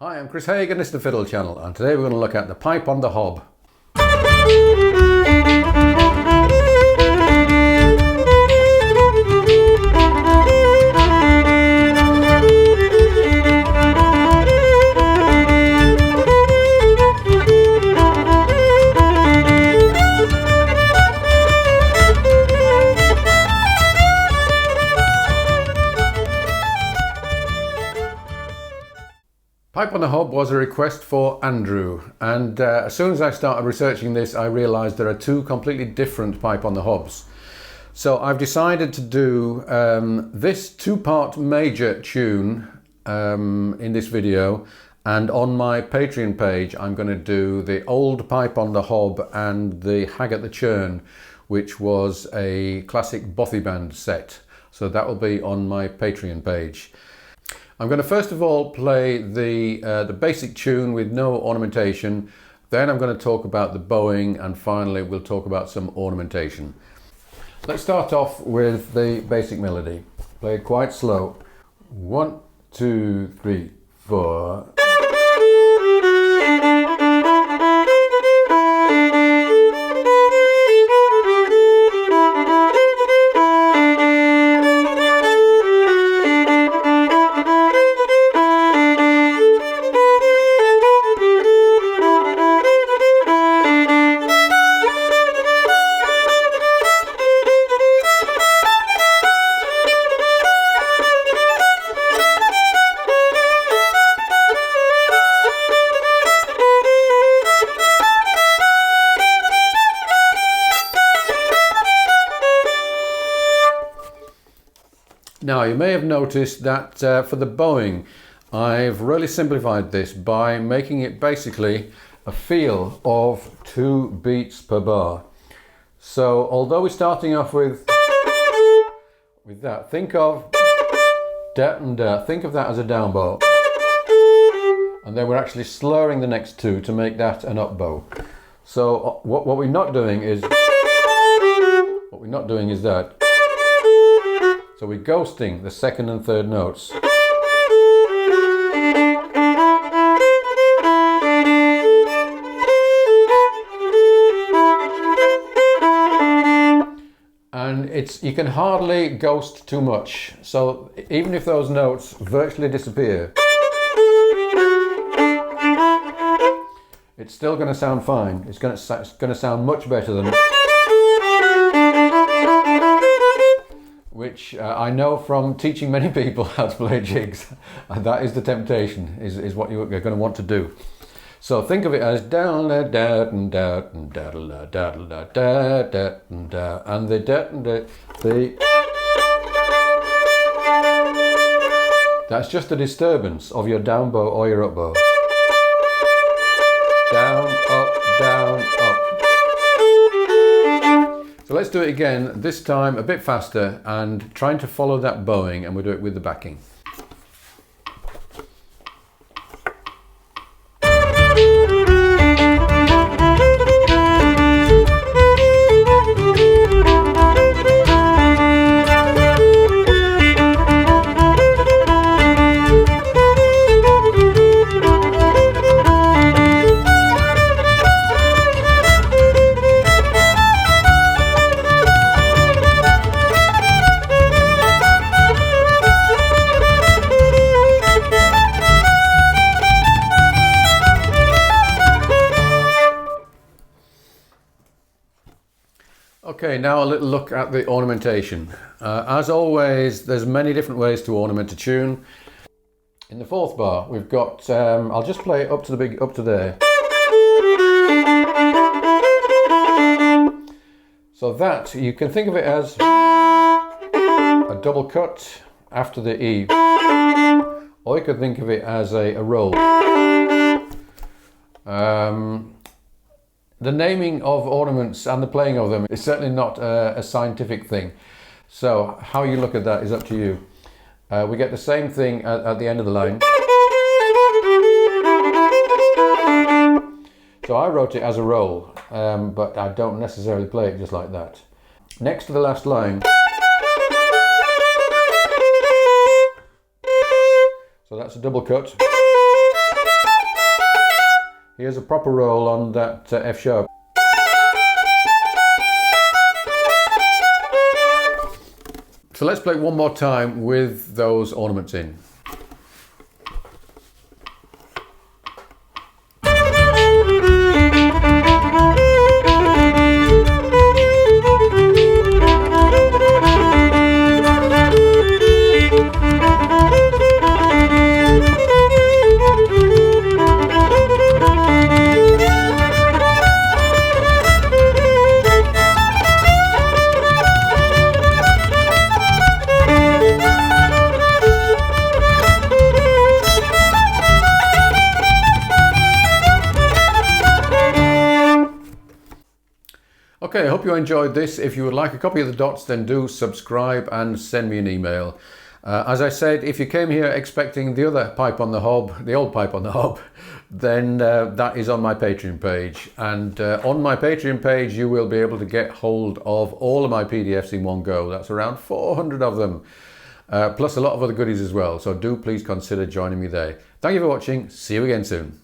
Hi, I'm Chris Haigh and this is the Fiddle Channel, and today we're going to look at the pipe on the hob. Pipe on the hob was a request for Andrew, and as soon as I started researching this I realised there are two completely different pipe on the hobs. So I've decided to do this two-part major tune in this video, and on my Patreon page I'm going to do the old pipe on the hob and the Hag at the Churn, which was a classic bothy band set. So that will be on my Patreon page. I'm going to first of all play the basic tune with no ornamentation, then I'm going to talk about the bowing, and finally we'll talk about some ornamentation. Let's start off with the basic melody, played quite slow. 1, 2, 3, 4. Now you may have noticed that for the bowing I've really simplified this by making it basically a feel of 2 beats per bar. So although we're starting off with that, think of da and da, think of that as a down bow, and then we're actually slurring the next 2 to make that an up bow. So what we're not doing is that. So we're ghosting the second and third notes. And you can hardly ghost too much. So even if those notes virtually disappear, it's still going to sound fine. It's going to sound much better than, which I know from teaching many people how to play jigs. That is the temptation, is what you're going to want to do. So think of it as da da da da da da da da da da, and the da da, that's just a disturbance of your down bow or your up bow. Down, up, down, up. So let's do it again, this time a bit faster and trying to follow that bowing, and we'll do it with the backing. Okay, now a little look at the ornamentation. As always, there's many different ways to ornament a tune. In the 4th bar, we've got, I'll just play it up to there. So that, you can think of it as a double cut after the E, or you could think of it as a roll. The naming of ornaments and the playing of them is certainly not a scientific thing. So how you look at that is up to you. We get the same thing at the end of the line. So I wrote it as a roll, but I don't necessarily play it just like that. Next to the last line. So that's a double cut. Here's a proper roll on that F sharp. So let's play it one more time with those ornaments in. Okay, I hope you enjoyed this. If you would like a copy of the dots, then do subscribe and send me an email. As I said, if you came here expecting the other pipe on the hob, the old pipe on the hob, then that is on my Patreon page. And on my Patreon page, you will be able to get hold of all of my PDFs in one go. That's around 400 of them, plus a lot of other goodies as well. So do please consider joining me there. Thank you for watching. See you again soon.